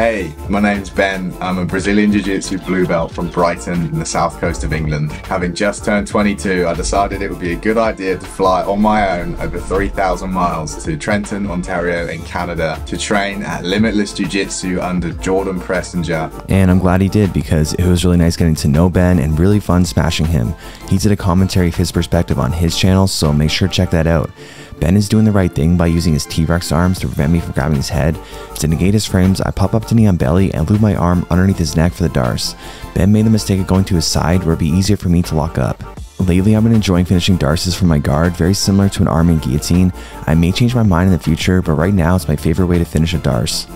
Hey, my name's Ben. I'm a Brazilian Jiu-Jitsu blue belt from Brighton in the south coast of England. Having just turned 22, I decided it would be a good idea to fly on my own over 3,000 miles to Trenton, Ontario in Canada to train at Limitless Jiu-Jitsu under Jordan Pressinger. And I'm glad he did, because it was really nice getting to know Ben and really fun smashing him. He did a commentary of his perspective on his channel, so make sure to check that out. Ben is doing the right thing by using his T-Rex arms to prevent me from grabbing his head. To negate his frames, I pop up to knee on belly and loop my arm underneath his neck for the darce. Ben made the mistake of going to his side where it'd be easier for me to lock up. Lately, I've been enjoying finishing darces from my guard, very similar to an arm and guillotine. I may change my mind in the future, but right now it's my favorite way to finish a darce.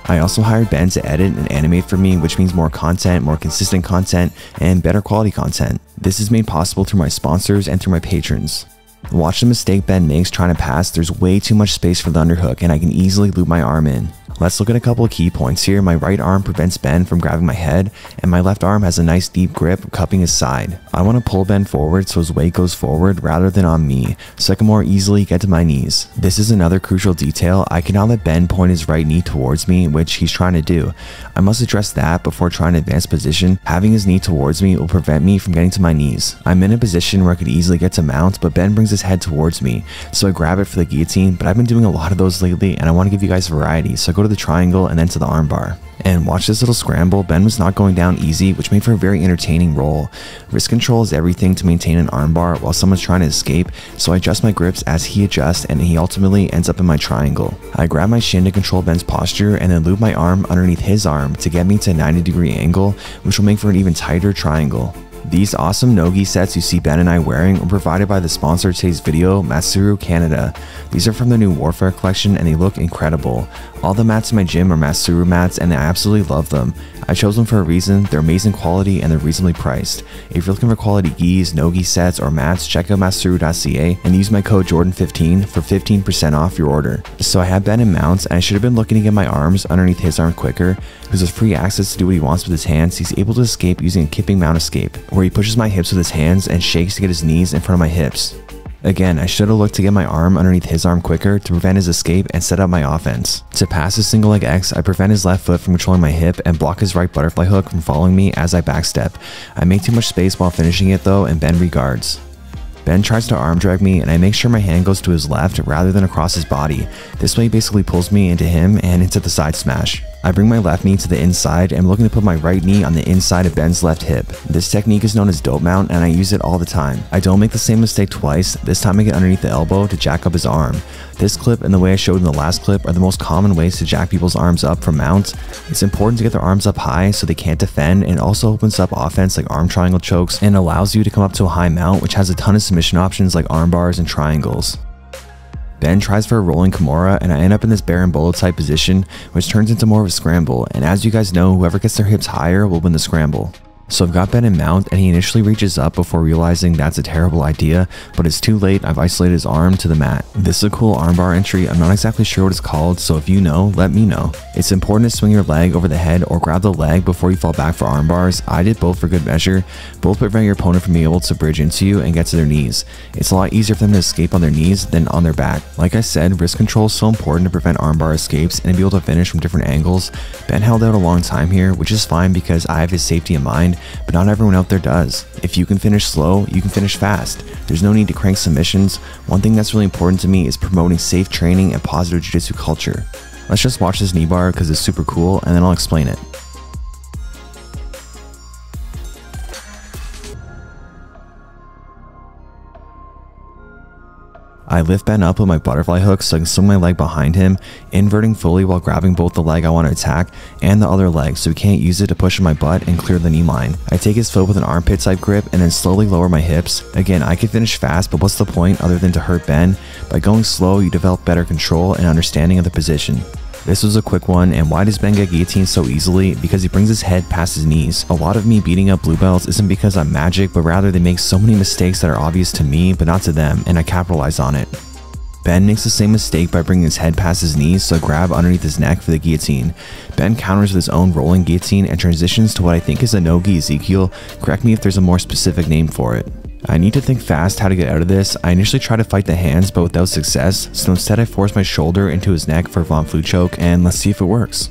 I also hired Ben to edit and animate for me, which means more content, more consistent content, and better quality content. This is made possible through my sponsors and through my patrons. Watch the mistake Ben makes trying to pass. There's way too much space for the underhook and I can easily loop my arm in. Let's look at a couple of key points here. My right arm prevents Ben from grabbing my head, and my left arm has a nice deep grip cupping his side. I want to pull Ben forward so his weight goes forward rather than on me, so I can more easily get to my knees. This is another crucial detail. I cannot let Ben point his right knee towards me, which he's trying to do. I must address that before trying to advance position. Having his knee towards me will prevent me from getting to my knees. I'm in a position where I could easily get to mount, but Ben brings his head towards me, so I grab it for the guillotine, but I've been doing a lot of those lately and I want to give you guys variety, so I go to the triangle and then to the armbar. And watch this little scramble. Ben was not going down easy, which made for a very entertaining roll. Wrist control is everything to maintain an armbar while someone's trying to escape, so I adjust my grips as he adjusts and he ultimately ends up in my triangle. I grab my shin to control Ben's posture and then loop my arm underneath his arm to get me to a 90-degree angle, which will make for an even tighter triangle. These awesome no-gi sets you see Ben and I wearing were provided by the sponsor of today's video, Matsuru Canada. These are from the new Warfare collection and they look incredible. All the mats in my gym are Matsuru mats and I absolutely love them. I chose them for a reason. They're amazing quality and they're reasonably priced. If you're looking for quality gis, no-gi sets, or mats, check out matsuru.ca and use my code Jordan15 for 15% off your order. So I have Ben in mounts and I should have been looking to get my arms underneath his arm quicker, because with free access to do what he wants with his hands, he's able to escape using a kipping mount escape, where he pushes my hips with his hands and shakes to get his knees in front of my hips. Again, I should have looked to get my arm underneath his arm quicker to prevent his escape and set up my offense. To pass his single leg X, I prevent his left foot from controlling my hip and block his right butterfly hook from following me as I backstep. I make too much space while finishing it though, and Ben regards. Ben tries to arm drag me and I make sure my hand goes to his left rather than across his body. This way he basically pulls me into him and into the side smash. I bring my left knee to the inside and I'm looking to put my right knee on the inside of Ben's left hip. This technique is known as dope mount and I use it all the time. I don't make the same mistake twice. This time I get underneath the elbow to jack up his arm. This clip and the way I showed in the last clip are the most common ways to jack people's arms up from mount. It's important to get their arms up high so they can't defend, and it also opens up offense like arm triangle chokes and allows you to come up to a high mount, which has a ton of submission options like arm bars and triangles. Ben tries for a rolling Kimura and I end up in this berimbolo type position, which turns into more of a scramble, and as you guys know, whoever gets their hips higher will win the scramble. So I've got Ben in mount and he initially reaches up before realizing that's a terrible idea, but it's too late. I've isolated his arm to the mat. This is a cool armbar entry. I'm not exactly sure what it's called, so if you know, let me know. It's important to swing your leg over the head or grab the leg before you fall back for arm bars. I did both for good measure. Both prevent your opponent from being able to bridge into you and get to their knees. It's a lot easier for them to escape on their knees than on their back. Like I said, wrist control is so important to prevent armbar escapes and to be able to finish from different angles. Ben held out a long time here, which is fine because I have his safety in mind, but not everyone out there does. If you can finish slow, you can finish fast. There's no need to crank submissions. One thing that's really important to me is promoting safe training and positive jiu-jitsu culture. Let's just watch this knee bar because it's super cool and then I'll explain it. I lift Ben up with my butterfly hook so I can swing my leg behind him, inverting fully while grabbing both the leg I want to attack and the other leg so he can't use it to push in my butt and clear the knee line. I take his foot with an armpit type grip and then slowly lower my hips. Again, I could finish fast, but what's the point other than to hurt Ben? By going slow, you develop better control and understanding of the position. This was a quick one, and why does Ben get guillotined so easily? Because he brings his head past his knees. A lot of me beating up blue belts isn't because I'm magic, but rather they make so many mistakes that are obvious to me but not to them, and I capitalize on it. Ben makes the same mistake by bringing his head past his knees, so I grab underneath his neck for the guillotine. Ben counters with his own rolling guillotine and transitions to what I think is a no-gi Ezekiel. Correct me if there's a more specific name for it. I need to think fast how to get out of this. I initially tried to fight the hands but without success, so instead I forced my shoulder into his neck for a Von Flue choke, and let's see if it works.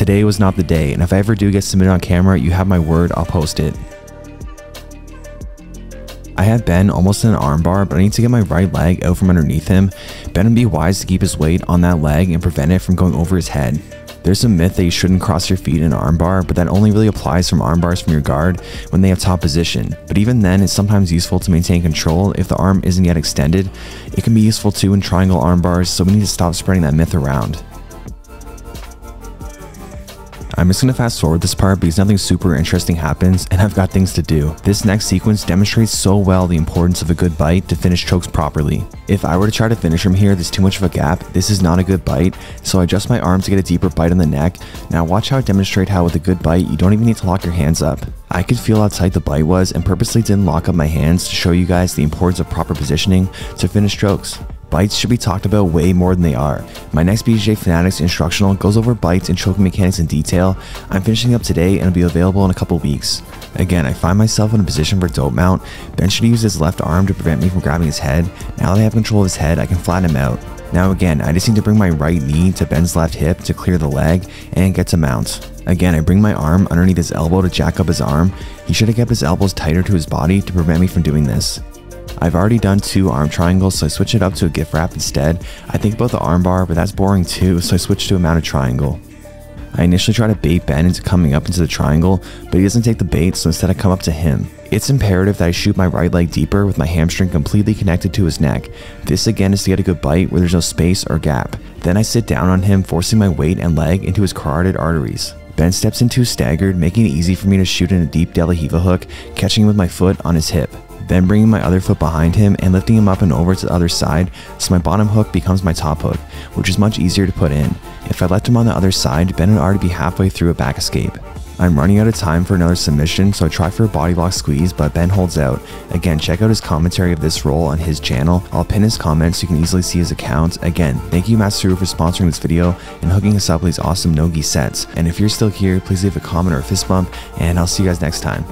today was not the day, and if I ever do get submitted on camera, you have my word, I'll post it. I have Ben almost in an armbar, but I need to get my right leg out from underneath him. Ben would be wise to keep his weight on that leg and prevent it from going over his head. There's a myth that you shouldn't cross your feet in an armbar, but that only really applies from armbars from your guard when they have top position. But even then, it's sometimes useful to maintain control if the arm isn't yet extended. It can be useful too in triangle armbars, so we need to stop spreading that myth around. I'm just going to fast forward this part because nothing super interesting happens and I've got things to do. This next sequence demonstrates so well the importance of a good bite to finish chokes properly. If I were to try to finish from here, there's too much of a gap. This is not a good bite, so I adjust my arm to get a deeper bite on the neck. Now watch how I demonstrate how with a good bite, you don't even need to lock your hands up. I could feel how tight the bite was and purposely didn't lock up my hands to show you guys the importance of proper positioning to finish chokes. Bites should be talked about way more than they are. My next BJJ Fanatics instructional goes over bites and choking mechanics in detail. I'm finishing up today and it'll be available in a couple weeks. Again, I find myself in a position for dope mount. Ben should use his left arm to prevent me from grabbing his head. Now that I have control of his head, I can flatten him out. Now again, I just need to bring my right knee to Ben's left hip to clear the leg and get to mount. Again, I bring my arm underneath his elbow to jack up his arm. He should have kept his elbows tighter to his body to prevent me from doing this. I've already done 2 arm triangles, so I switch it up to a gift wrap instead. I think about the arm bar, but that's boring too, so I switch to a mounted triangle. I initially try to bait Ben into coming up into the triangle, but he doesn't take the bait, so instead I come up to him. It's imperative that I shoot my right leg deeper with my hamstring completely connected to his neck. This again is to get a good bite where there's no space or gap. Then I sit down on him, forcing my weight and leg into his carotid arteries. Ben steps in too staggered, making it easy for me to shoot in a deep De La Hiva hook, catching him with my foot on his hip. Then bringing my other foot behind him and lifting him up and over to the other side, so my bottom hook becomes my top hook, which is much easier to put in. If I left him on the other side, Ben would already be halfway through a back escape. I'm running out of time for another submission, so I try for a body block squeeze, but Ben holds out. Again, check out his commentary of this roll on his channel. I'll pin his comments so you can easily see his account. Again, thank you Matsuru for sponsoring this video and hooking us up with these awesome no-gi sets. And if you're still here, please leave a comment or a fist bump, and I'll see you guys next time.